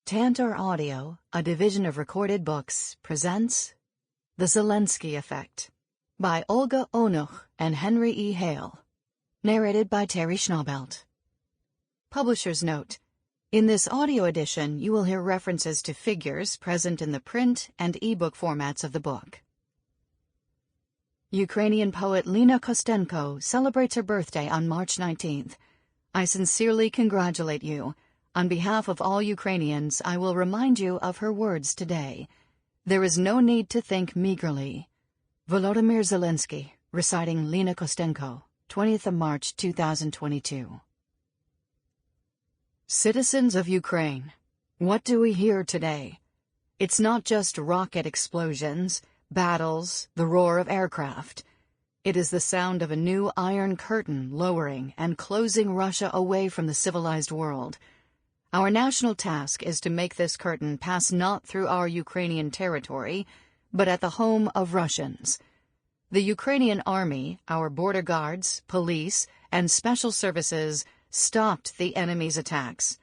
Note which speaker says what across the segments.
Speaker 1: Tantor Audio, a division of Recorded Books, presents The Zelensky Effect by Olga Onuch and Henry E. Hale. Narrated by Teri Schnaubelt. Publisher's note: in this audio edition, you will hear references to figures present in the print and ebook formats of the book. Ukrainian poet Lena Kostenko celebrates her birthday on March 19th. I sincerely congratulate you. On behalf of all Ukrainians, I will remind you of her words today. There is no need to think meagerly. Volodymyr Zelensky, reciting Lena Kostenko, 20th of March 2022. Citizens of Ukraine, what do we hear today? It's not just rocket explosions, battles, the roar of aircraft. It is the sound of a new iron curtain lowering and closing Russia away from the civilized world. Our national task is to make this curtain pass not through our Ukrainian territory, but at the home of Russians. The Ukrainian army, our border guards, police, and special services stopped the enemy's attacks.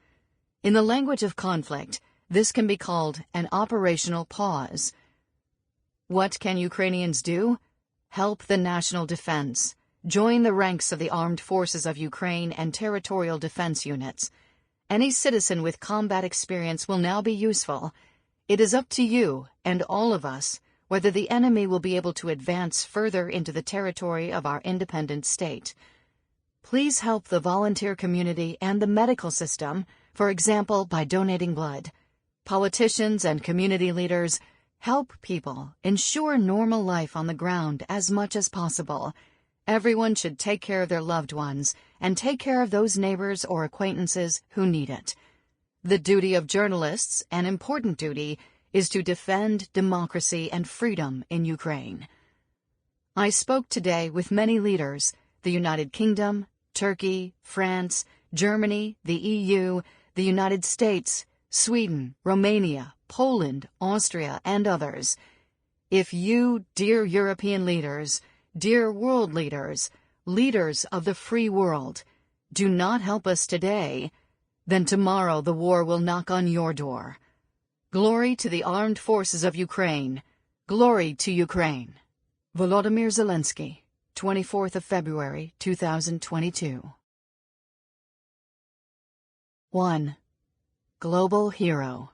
Speaker 1: In the language of conflict, this can be called an operational pause. What can Ukrainians do? Help the national defense. Join the ranks of the armed forces of Ukraine and territorial defense units. Any citizen with combat experience will now be useful. It is up to you and all of us whether the enemy will be able to advance further into the territory of our independent state. Please help the volunteer community and the medical system, for example, by donating blood. Politicians and community leaders, help people ensure normal life on the ground as much as possible. Everyone should take care of their loved ones and take care of those neighbors or acquaintances who need it. The duty of journalists, an important duty, is to defend democracy and freedom in Ukraine. I spoke today with many leaders: the United Kingdom, Turkey, France, Germany, the EU, the United States, Sweden, Romania, Poland, Austria, and others. If you, dear European leaders, dear world leaders, leaders of the free world, do not help us today, then tomorrow the war will knock on your door. Glory to the armed forces of Ukraine. Glory to Ukraine. Volodymyr Zelensky, 24th of February, 2022. 1. Global Hero.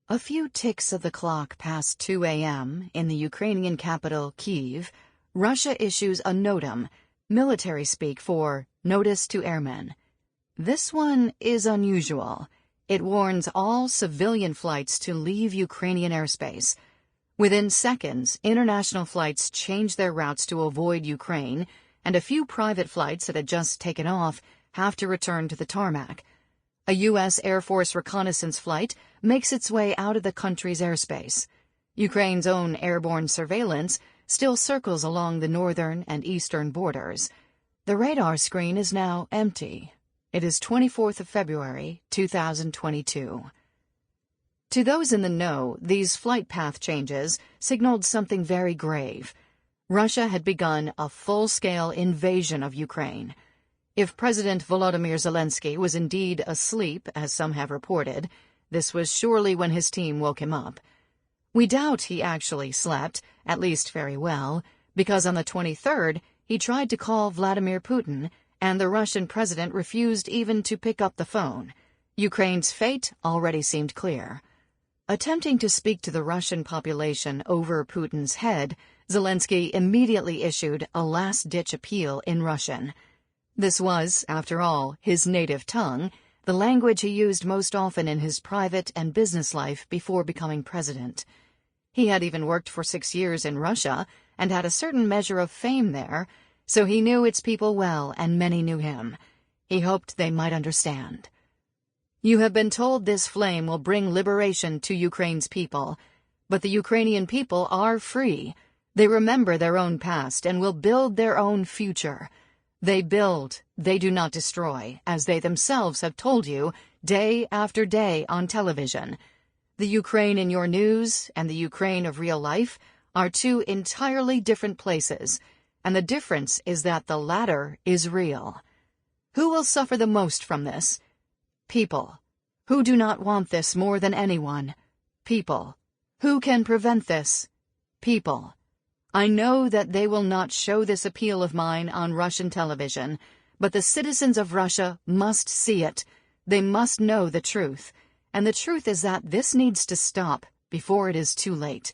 Speaker 1: A few ticks of the clock past 2 a.m. in the Ukrainian capital, Kyiv, Russia issues a NOTAM, military speak for Notice to Airmen. This one is unusual. It warns all civilian flights to leave Ukrainian airspace. Within seconds, international flights change their routes to avoid Ukraine, and a few private flights that had just taken off have to return to the tarmac. A U.S. Air Force reconnaissance flight makes its way out of the country's airspace. Ukraine's own airborne surveillance still circles along the northern and eastern borders. The radar screen is now empty. It is 24th of February, 2022. To those in the know, these flight path changes signaled something very grave. Russia had begun a full-scale invasion of Ukraine. If President Volodymyr Zelensky was indeed asleep, as some have reported, this was surely when his team woke him up. We doubt he actually slept, at least very well, because on the 23rd he tried to call Vladimir Putin, and the Russian president refused even to pick up the phone. Ukraine's fate already seemed clear. Attempting to speak to the Russian population over Putin's head, Zelensky immediately issued a last-ditch appeal in Russian. This was, after all, his native tongue, the language he used most often in his private and business life before becoming president. He had even worked for 6 years in Russia and had a certain measure of fame there, so he knew its people well and many knew him. He hoped they might understand. You have been told this flame will bring liberation to Ukraine's people, but the Ukrainian people are free. They remember their own past and will build their own future. They build, they do not destroy, as they themselves have told you day after day on television. The Ukraine in your news and the Ukraine of real life are two entirely different places, and the difference is that the latter is real. Who will suffer the most from this? People. Who do not want this more than anyone? People. Who can prevent this? People. I know that they will not show this appeal of mine on Russian television, but the citizens of Russia must see it. They must know the truth. And the truth is that this needs to stop before it is too late.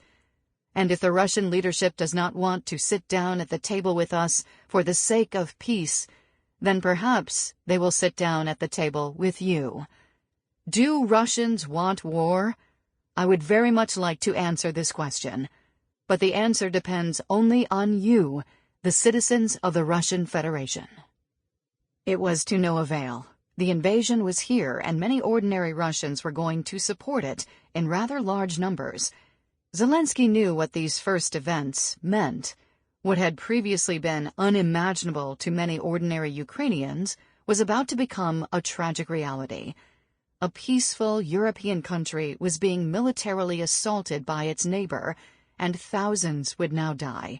Speaker 1: And if the Russian leadership does not want to sit down at the table with us for the sake of peace, then perhaps they will sit down at the table with you. Do Russians want war? I would very much like to answer this question. But the answer depends only on you, the citizens of the Russian Federation. It was to no avail. The invasion was here, and many ordinary Russians were going to support it in rather large numbers. Zelensky knew what these first events meant. What had previously been unimaginable to many ordinary Ukrainians was about to become a tragic reality. A peaceful European country was being militarily assaulted by its neighbor, and thousands would now die.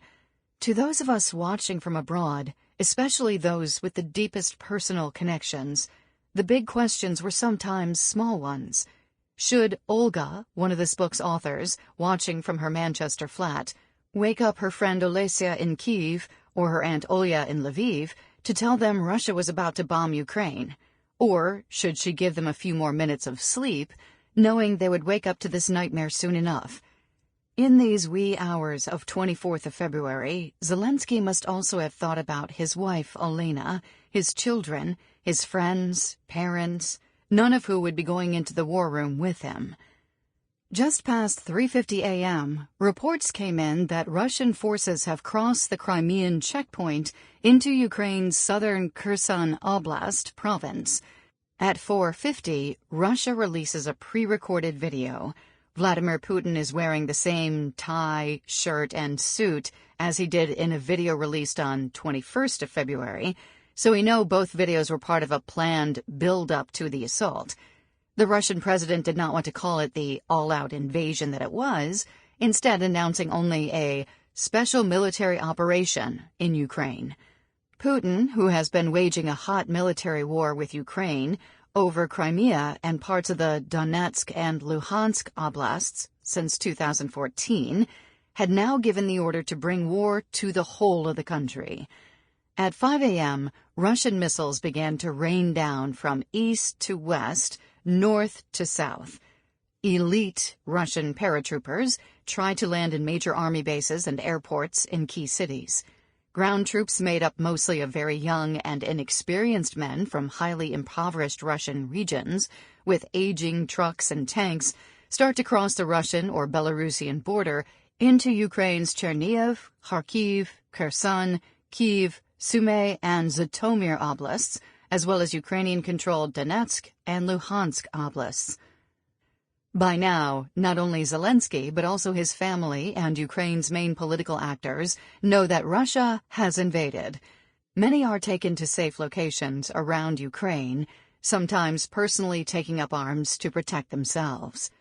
Speaker 1: To those of us watching from abroad, especially those with the deepest personal connections, the big questions were sometimes small ones. Should Olga, one of this book's authors, watching from her Manchester flat, wake up her friend Olesia in Kyiv or her Aunt Olya in Lviv to tell them Russia was about to bomb Ukraine? Or should she give them a few more minutes of sleep, knowing they would wake up to this nightmare soon enough? In these wee hours of 24th of February, Zelensky must also have thought about his wife, Elena, his children, his friends, parents, none of who would be going into the war room with him. Just past 3:50 a.m., reports came in that Russian forces have crossed the Crimean checkpoint into Ukraine's southern Kherson Oblast province. At 4:50, Russia releases a pre-recorded video. Vladimir Putin is wearing the same tie, shirt, and suit as he did in a video released on 21st of February, so we know both videos were part of a planned build-up to the assault. The Russian president did not want to call it the all-out invasion that it was, instead announcing only a special military operation in Ukraine. Putin, who has been waging a hot military war with Ukraine over Crimea and parts of the Donetsk and Luhansk oblasts since 2014, had now given the order to bring war to the whole of the country. At 5 a.m., Russian missiles began to rain down from east to west, north to south. Elite Russian paratroopers tried to land in major army bases and airports in key cities. Ground troops made up mostly of very young and inexperienced men from highly impoverished Russian regions, with aging trucks and tanks, start to cross the Russian or Belarusian border into Ukraine's Chernihiv, Kharkiv, Kherson, Kyiv, Sumy, and Zhytomyr oblasts, as well as Ukrainian-controlled Donetsk and Luhansk oblasts. By now, not only Zelensky, but also his family and Ukraine's main political actors know that Russia has invaded. Many are taken to safe locations around Ukraine, sometimes personally taking up arms to protect themselves.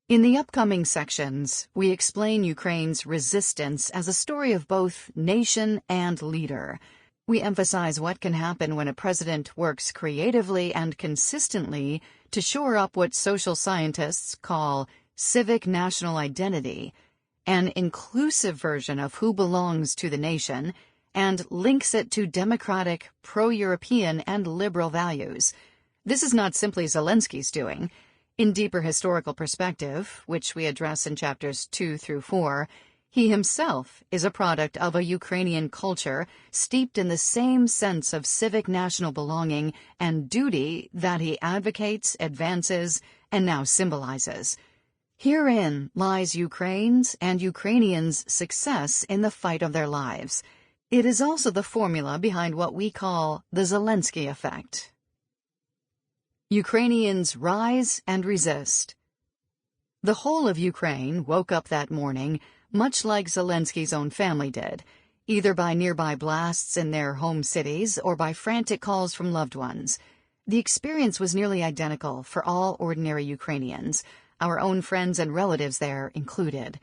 Speaker 1: In the upcoming sections, we explain Ukraine's resistance as a story of both nation and leader. We emphasize what can happen when a president works creatively and consistently to shore up what social scientists call civic national identity, an inclusive version of who belongs to the nation, and links it to democratic, pro-European, and liberal values. This is not simply Zelensky's doing. In deeper historical perspective, which we address in chapters 2 through 4, he himself is a product of a Ukrainian culture steeped in the same sense of civic national belonging and duty that he advocates, advances, and now symbolizes. Herein lies Ukraine's and Ukrainians' success in the fight of their lives. It is also the formula behind what we call the Zelensky Effect. Ukrainians rise and resist. The whole of Ukraine woke up that morning much like Zelensky's own family did, either by nearby blasts in their home cities or by frantic calls from loved ones. The experience was nearly identical for all ordinary Ukrainians, our own friends and relatives there included.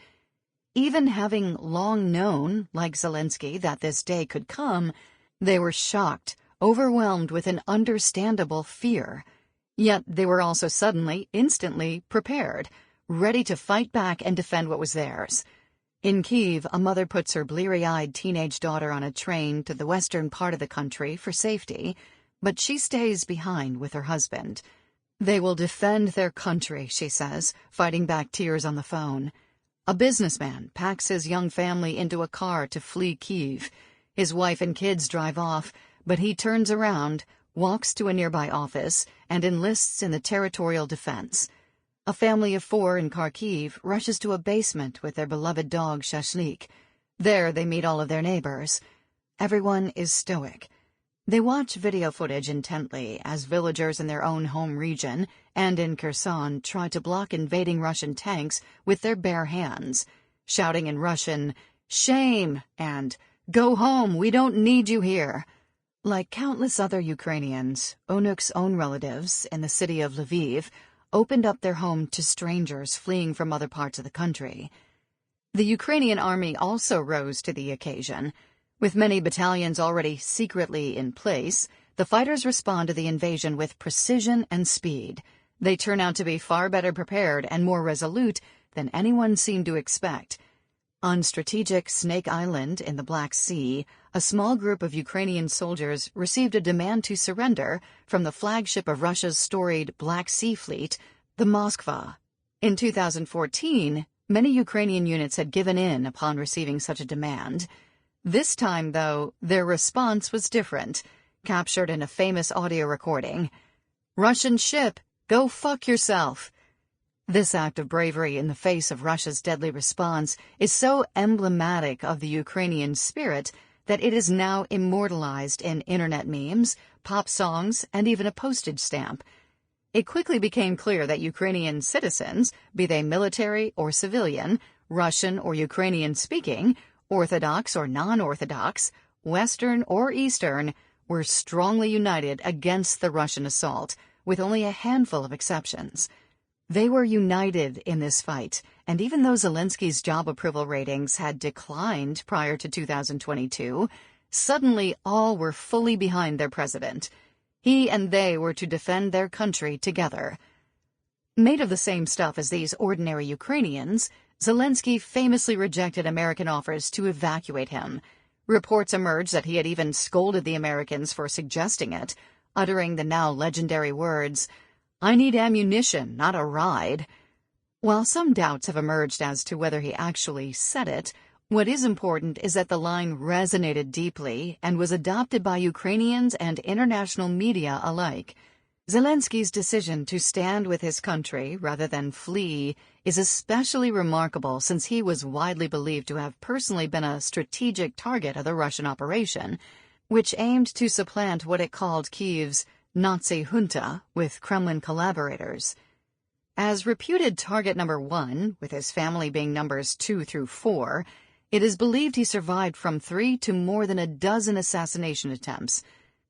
Speaker 1: Even having long known, like Zelensky, that this day could come, they were shocked, overwhelmed with an understandable fear. Yet they were also suddenly, instantly prepared, ready to fight back and defend what was theirs. In Kyiv, a mother puts her bleary-eyed teenage daughter on a train to the western part of the country for safety, but she stays behind with her husband. They will defend their country, she says, fighting back tears on the phone. A businessman packs his young family into a car to flee Kyiv. His wife and kids drive off, but he turns around, walks to a nearby office, and enlists in the territorial defense. A family of 4 in Kharkiv rushes to a basement with their beloved dog Shashlik. There they meet all of their neighbors. Everyone is stoic. They watch video footage intently as villagers in their own home region and in Kherson try to block invading Russian tanks with their bare hands, shouting in Russian, "Shame!" and "Go home, we don't need you here." Like countless other Ukrainians, Onuch's own relatives in the city of Lviv opened up their home to strangers fleeing from other parts of the country. The Ukrainian army also rose to the occasion. With many battalions already secretly in place, the fighters respond to the invasion with precision and speed. They turn out to be far better prepared and more resolute than anyone seemed to expect. On strategic Snake Island in the Black Sea, a small group of Ukrainian soldiers received a demand to surrender from the flagship of Russia's storied Black Sea Fleet, the Moskva. In 2014, many Ukrainian units had given in upon receiving such a demand. This time, though, their response was different, captured in a famous audio recording. "Russian ship, go fuck yourself." This act of bravery in the face of Russia's deadly response is so emblematic of the Ukrainian spirit that it is now immortalized in internet memes, pop songs, and even a postage stamp. It quickly became clear that Ukrainian citizens, be they military or civilian, Russian or Ukrainian speaking, Orthodox or non-Orthodox, Western or Eastern, were strongly united against the Russian assault, with only a handful of exceptions. They were united in this fight, and even though Zelensky's job approval ratings had declined prior to 2022, suddenly all were fully behind their president. He and they were to defend their country together. Made of the same stuff as these ordinary Ukrainians, Zelensky famously rejected American offers to evacuate him. Reports emerged that he had even scolded the Americans for suggesting it, uttering the now legendary words, "I need ammunition, not a ride." While some doubts have emerged as to whether he actually said it, what is important is that the line resonated deeply and was adopted by Ukrainians and international media alike. Zelensky's decision to stand with his country rather than flee is especially remarkable since he was widely believed to have personally been a strategic target of the Russian operation, which aimed to supplant what it called Kyiv's Nazi junta with Kremlin collaborators. As reputed target number 1, with his family being numbers 2 through 4, it is believed he survived from 3 to more than a dozen assassination attempts.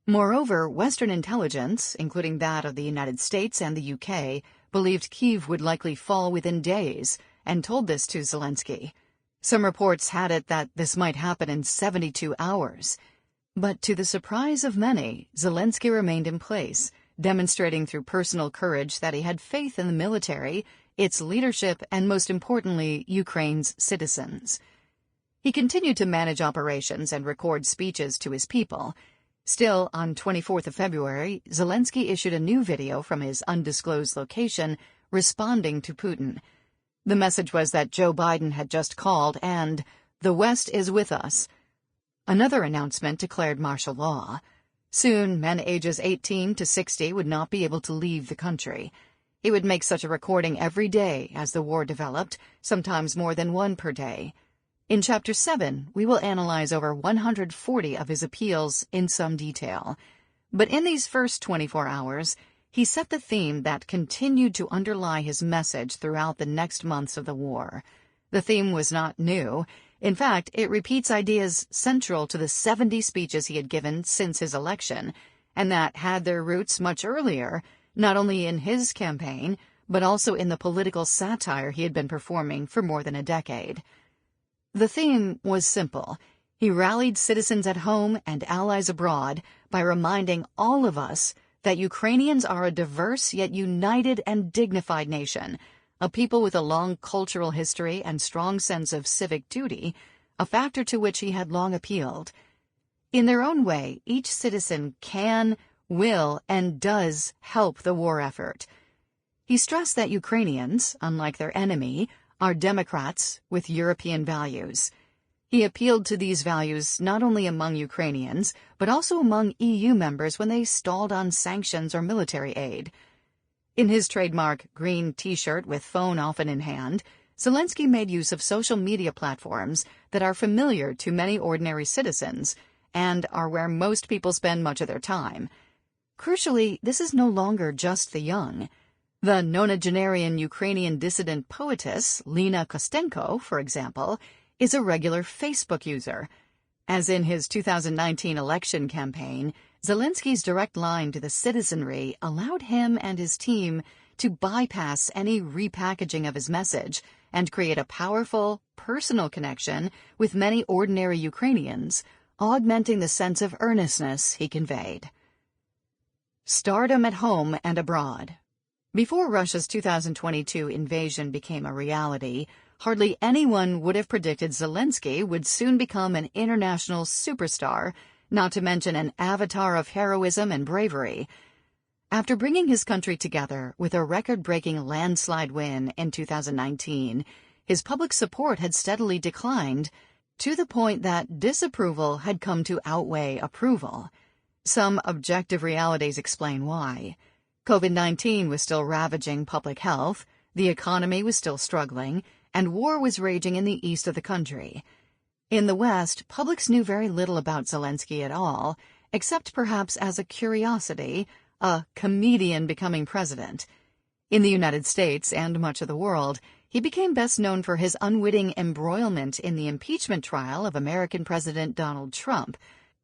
Speaker 1: Moreover, Western intelligence, including that of the United States and the UK, believed Kyiv would likely fall within days, and told this to Zelensky. Some reports had it that this might happen in 72 hours. But to the surprise of many, Zelensky remained in place, demonstrating through personal courage that he had faith in the military, its leadership, and most importantly, Ukraine's citizens. He continued to manage operations and record speeches to his people. Still, on 24th of February, Zelensky issued a new video from his undisclosed location, responding to Putin. The message was that Joe Biden had just called and, "The West is with us." Another announcement declared martial law. Soon, men ages 18 to 60 would not be able to leave the country. He would make such a recording every day as the war developed, sometimes more than one per day. In Chapter 7, we will analyze over 140 of his appeals in some detail. But in these first 24 hours, he set the theme that continued to underlie his message throughout the next months of the war. The theme was not new. In fact, it repeats ideas central to the 70 speeches he had given since his election, and that had their roots much earlier, not only in his campaign, but also in the political satire he had been performing for more than a decade. The theme was simple. He rallied citizens at home and allies abroad by reminding all of us that Ukrainians are a diverse yet united and dignified nation, a people with a long cultural history and strong sense of civic duty, a factor to which he had long appealed. In their own way, each citizen can, will, and does help the war effort. He stressed that Ukrainians, unlike their enemy, are democrats with European values. He appealed to these values not only among Ukrainians, but also among EU members when they stalled on sanctions or military aid. In his trademark green T-shirt with phone often in hand, Zelensky made use of social media platforms that are familiar to many ordinary citizens and are where most people spend much of their time. Crucially, this is no longer just the young. The nonagenarian Ukrainian dissident poetess Lena Kostenko, for example, is a regular Facebook user. As in his 2019 election campaign, Zelensky's direct line to the citizenry allowed him and his team to bypass any repackaging of his message and create a powerful, personal connection with many ordinary Ukrainians, augmenting the sense of earnestness he conveyed. Stardom at home and abroad. Before Russia's 2022 invasion became a reality, hardly anyone would have predicted Zelensky would soon become an international superstar, not to mention an avatar of heroism and bravery. After bringing his country together with a record-breaking landslide win in 2019, his public support had steadily declined, to the point that disapproval had come to outweigh approval. Some objective realities explain why. COVID-19 was still ravaging public health, the economy was still struggling, and war was raging in the east of the country. In the West, publics knew very little about Zelensky at all, except perhaps as a curiosity, a comedian becoming president. In the United States and much of the world, he became best known for his unwitting embroilment in the impeachment trial of American President Donald Trump,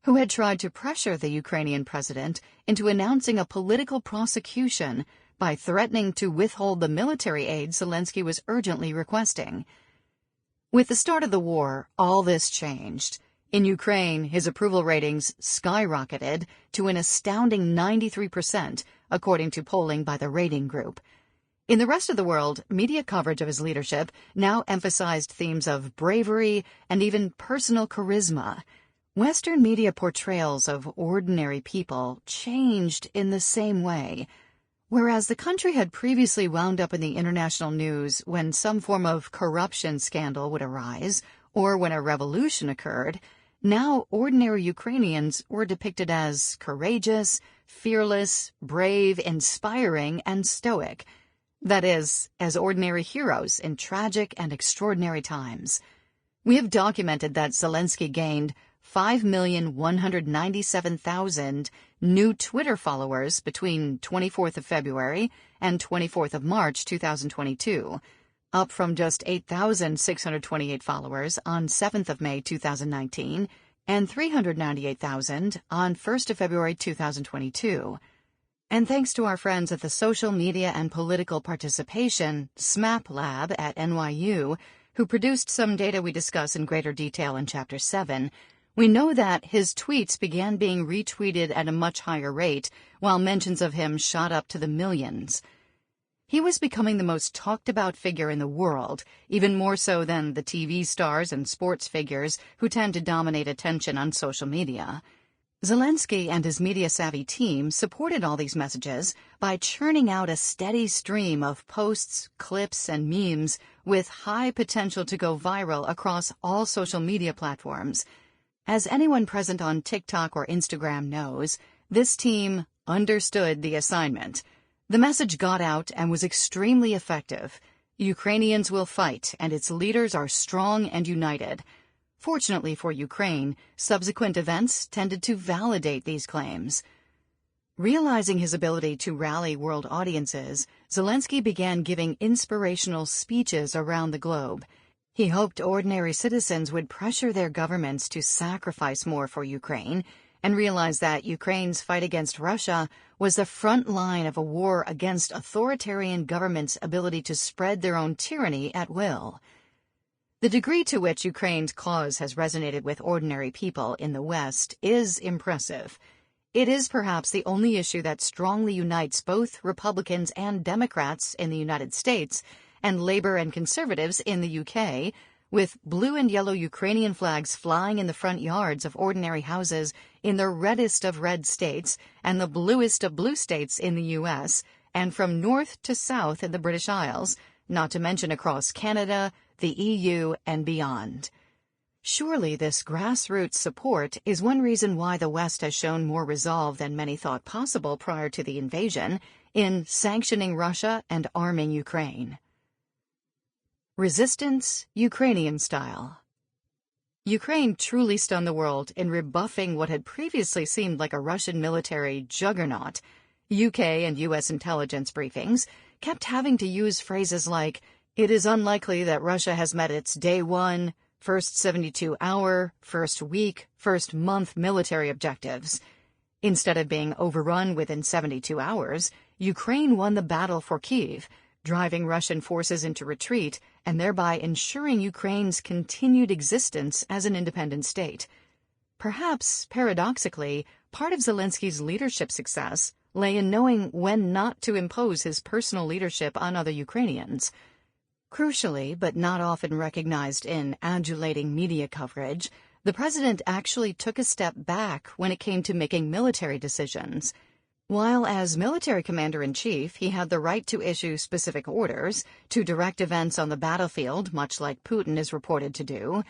Speaker 1: who had tried to pressure the Ukrainian president into announcing a political prosecution by threatening to withhold the military aid Zelensky was urgently requesting. With the start of the war, all this changed. In Ukraine, his approval ratings skyrocketed to an astounding 93%, according to polling by the rating group. In the rest of the world, media coverage of his leadership now emphasized themes of bravery and even personal charisma. Western media portrayals of ordinary people changed in the same way. Whereas the country had previously wound up in the international news when some form of corruption scandal would arise, or when a revolution occurred, now ordinary Ukrainians were depicted as courageous, fearless, brave, inspiring, and stoic. That is, as ordinary heroes in tragic and extraordinary times. We have documented that Zelensky gained 5,197,000 new Twitter followers between 24th of February and 24th of March 2022, up from just 8,628 followers on 7th of May 2019 and 398,000 on 1st of February 2022. And thanks to our friends at the Social Media and Political Participation SMAP Lab at NYU, who produced some data we discuss in greater detail in Chapter 7, we know that his tweets began being retweeted at a much higher rate, while mentions of him shot up to the millions. He was becoming the most talked-about figure in the world, even more so than the TV stars and sports figures who tend to dominate attention on social media. Zelensky and his media-savvy team supported all these messages by churning out a steady stream of posts, clips, and memes with high potential to go viral across all social media platforms. As anyone present on TikTok or Instagram knows, this team understood the assignment. The message got out and was extremely effective. Ukrainians will fight, and its leaders are strong and united. Fortunately for Ukraine, subsequent events tended to validate these claims. Realizing his ability to rally world audiences, Zelensky began giving inspirational speeches around the globe. He hoped ordinary citizens would pressure their governments to sacrifice more for Ukraine and realize that Ukraine's fight against Russia was the front line of a war against authoritarian governments' ability to spread their own tyranny at will. The degree to which Ukraine's cause has resonated with ordinary people in the West is impressive. It is perhaps the only issue that strongly unites both Republicans and Democrats in the United States and Labour and Conservatives in the UK, with blue and yellow Ukrainian flags flying in the front yards of ordinary houses in the reddest of red states and the bluest of blue states in the US, and from north to south in the British Isles, not to mention across Canada, the EU, and beyond. Surely this grassroots support is one reason why the West has shown more resolve than many thought possible prior to the invasion in sanctioning Russia and arming Ukraine. Resistance, Ukrainian style. Ukraine truly stunned the world in rebuffing what had previously seemed like a Russian military juggernaut. UK and US intelligence briefings kept having to use phrases like, "It is unlikely that Russia has met its day one, first 72-hour, first week, first month military objectives." Instead of being overrun within 72 hours, Ukraine won the battle for Kyiv, driving Russian forces into retreat and thereby ensuring Ukraine's continued existence as an independent state. Perhaps, paradoxically, part of Zelensky's leadership success lay in knowing when not to impose his personal leadership on other Ukrainians. Crucially, but not often recognized in adulating media coverage, the president actually took a step back when it came to making military decisions. While as military commander-in-chief he had the right to issue specific orders, to direct events on the battlefield, much like Putin is reported to do,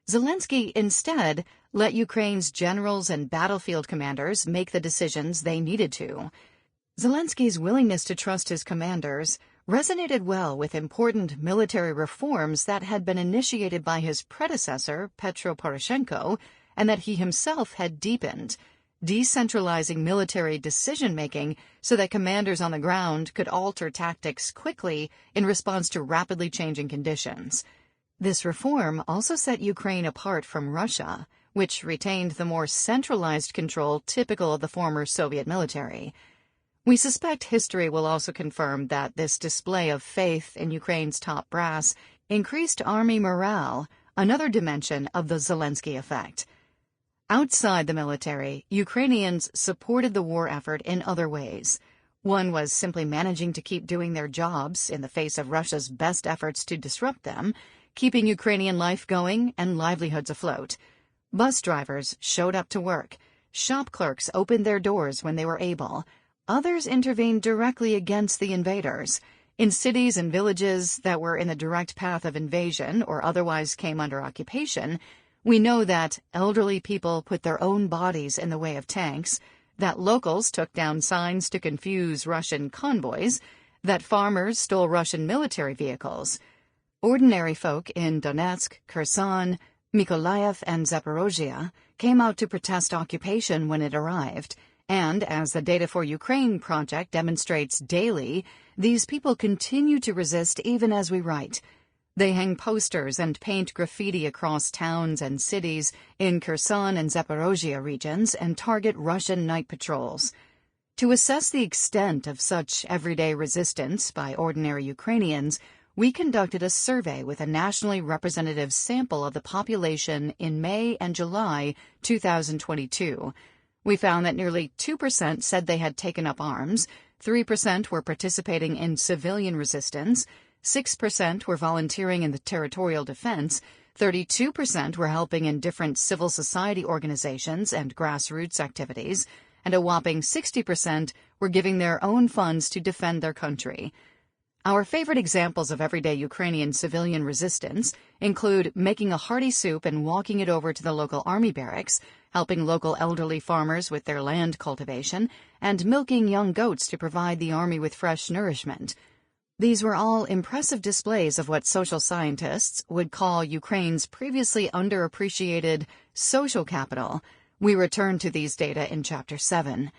Speaker 1: Zelensky instead let Ukraine's generals and battlefield commanders make the decisions they needed to. Zelensky's willingness to trust his commanders resonated well with important military reforms that had been initiated by his predecessor, Petro Poroshenko, and that he himself had deepened, decentralizing military decision-making so that commanders on the ground could alter tactics quickly in response to rapidly changing conditions. This reform also set Ukraine apart from Russia, which retained the more centralized control typical of the former Soviet military. We suspect history will also confirm that this display of faith in Ukraine's top brass increased army morale, another dimension of the Zelensky effect. Outside the military, Ukrainians supported the war effort in other ways. One was simply managing to keep doing their jobs in the face of Russia's best efforts to disrupt them, keeping Ukrainian life going and livelihoods afloat. Bus drivers showed up to work. Shop clerks opened their doors when they were able. Others intervened directly against the invaders. In cities and villages that were in the direct path of invasion or otherwise came under occupation, we know that elderly people put their own bodies in the way of tanks, that locals took down signs to confuse Russian convoys, that farmers stole Russian military vehicles. Ordinary folk in Donetsk, Kherson, Mykolaiv, and Zaporozhye came out to protest occupation when it arrived. And, as the Data for Ukraine project demonstrates daily, these people continue to resist even as we write. They hang posters and paint graffiti across towns and cities in Kherson and Zaporozhye regions and target Russian night patrols. To assess the extent of such everyday resistance by ordinary Ukrainians, we conducted a survey with a nationally representative sample of the population in May and July 2022. We found that nearly 2% said they had taken up arms, 3% were participating in civilian resistance, 6% were volunteering in the territorial defense, 32% were helping in different civil society organizations and grassroots activities, and a whopping 60% were giving their own funds to defend their country. Our favorite examples of everyday Ukrainian civilian resistance include making a hearty soup and walking it over to the local army barracks, helping local elderly farmers with their land cultivation, and milking young goats to provide the army with fresh nourishment. These were all impressive displays of what social scientists would call Ukraine's previously underappreciated social capital. We return to these data in Chapter 7.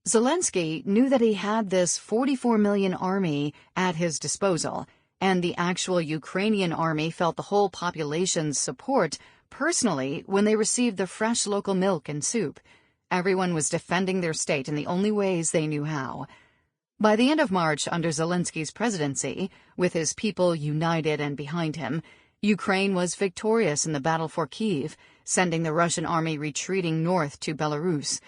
Speaker 1: Zelensky knew that he had this 44 million army at his disposal, and the actual Ukrainian army felt the whole population's support personally when they received the fresh local milk and soup. Everyone was defending their state in the only ways they knew how. By the end of March, under Zelensky's presidency, with his people united and behind him, Ukraine was victorious in the battle for Kyiv, sending the Russian army retreating north to Belarus.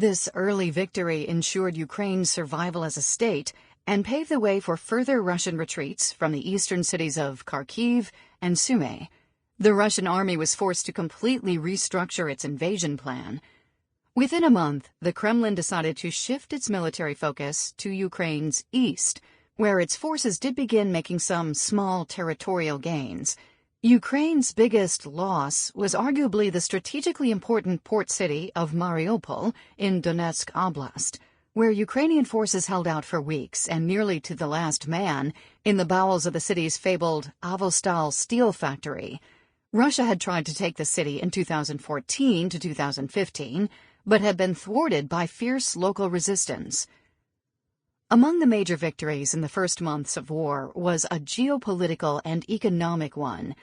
Speaker 1: This early victory ensured Ukraine's survival as a state and paved the way for further Russian retreats from the eastern cities of Kyiv and Sumy. The Russian army was forced to completely restructure its invasion plan. Within a month, the Kremlin decided to shift its military focus to Ukraine's east, where its forces did begin making some small territorial gains. Ukraine's biggest loss was arguably the strategically important port city of Mariupol in Donetsk Oblast, where Ukrainian forces held out for weeks and nearly to the last man in the bowels of the city's fabled Avostal steel factory. Russia had tried to take the city in 2014 to 2015, but had been thwarted by fierce local resistance. Among the major victories in the first months of war was a geopolitical and economic one.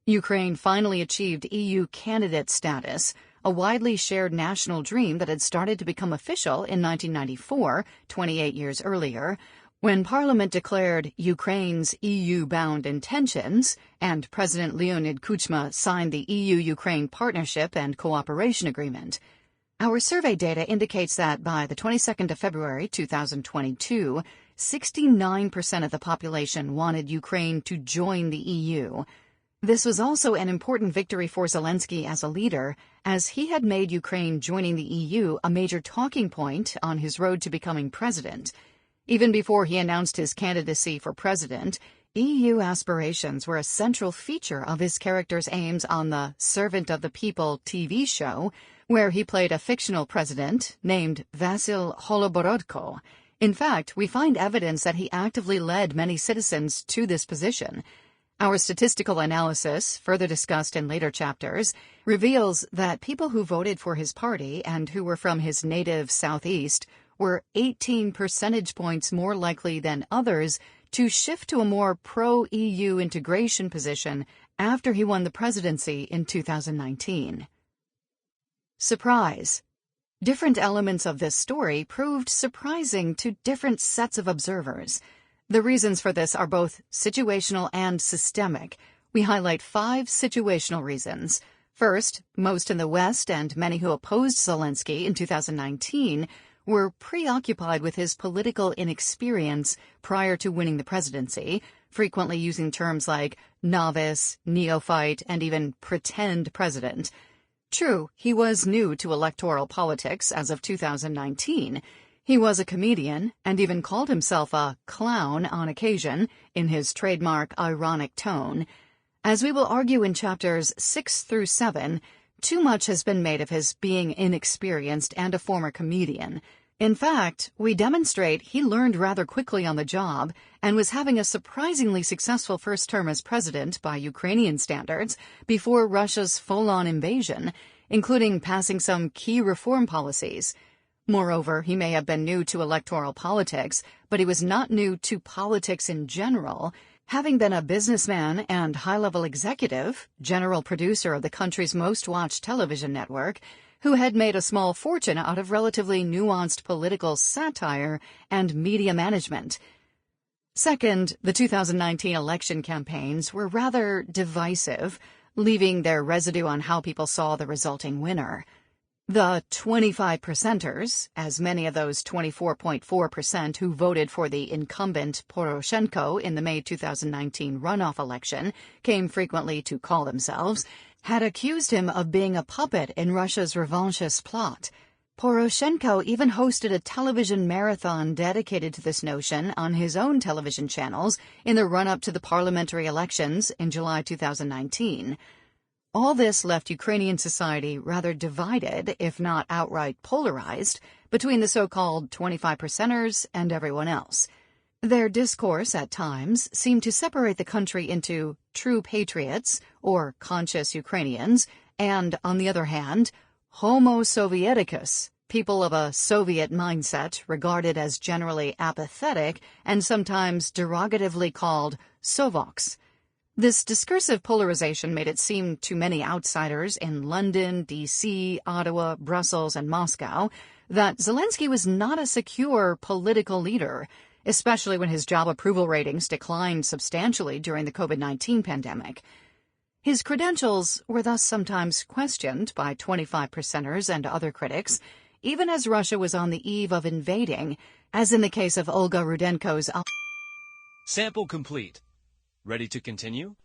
Speaker 1: Ukraine finally achieved EU candidate status, a widely shared national dream that had started to become official in 1994, 28 years earlier, when Parliament declared Ukraine's EU-bound intentions and President Leonid Kuchma signed the EU-Ukraine Partnership and Cooperation Agreement. Our survey data indicates that by the 22nd of February 2022, 69% of the population wanted Ukraine to join the EU. This was also an important victory for Zelensky as a leader, as he had made Ukraine joining the EU a major talking point on his road to becoming president. Even before he announced his candidacy for president, EU aspirations were a central feature of his character's aims on the Servant of the People TV show, where he played a fictional president named Vasyl Holoborodko. In fact, we find evidence that he actively led many citizens to this position. Our statistical analysis, further discussed in later chapters, reveals that people who voted for his party and who were from his native southeast were 18 percentage points more likely than others to shift to a more pro-EU integration position after he won the presidency in 2019. Surprise. Different elements of this story proved surprising to different sets of observers. The reasons for this are both situational and systemic. We highlight 5 situational reasons. First, most in the West and many who opposed Zelensky in 2019 were preoccupied with his political inexperience prior to winning the presidency, frequently using terms like novice, neophyte, and even pretend president. True, he was new to electoral politics as of 2019. He was a comedian and even called himself a clown on occasion in his trademark ironic tone. As we will argue in chapters 6 through 7, too much has been made of his being inexperienced and a former comedian. In fact, we demonstrate he learned rather quickly on the job and was having a surprisingly successful first term as president by Ukrainian standards before Russia's full-on invasion, including passing some key reform policies. Moreover, he may have been new to electoral politics, but he was not new to politics in general, having been a businessman and high-level executive, general producer of the country's most-watched television network, who had made a small fortune out of relatively nuanced political satire and media management. Second, the 2019 election campaigns were rather divisive, leaving their residue on how people saw the resulting winner. The 25%ers, as many of those 24.4% who voted for the incumbent Poroshenko in the May 2019 runoff election came frequently to call themselves, had accused him of being a puppet in Russia's revanchist plot. Poroshenko even hosted a television marathon dedicated to this notion on his own television channels in the run-up to the parliamentary elections in July 2019. All this left Ukrainian society rather divided, if not outright polarized, between the so-called 25%ers and everyone else. Their discourse, at times, seemed to separate the country into true patriots, or conscious Ukrainians, and, on the other hand, Homo Sovieticus, people of a Soviet mindset regarded as generally apathetic and sometimes derogatively called Sovoks. This discursive polarization made it seem to many outsiders in London, D.C., Ottawa, Brussels, and Moscow that Zelensky was not a secure political leader, especially when his job approval ratings declined substantially during the COVID-19 pandemic. His credentials were thus sometimes questioned by 25%ers and other critics, even as Russia was on the eve of invading, as in the case of Olga Rudenko's.
Speaker 2: Sample complete. Ready to continue?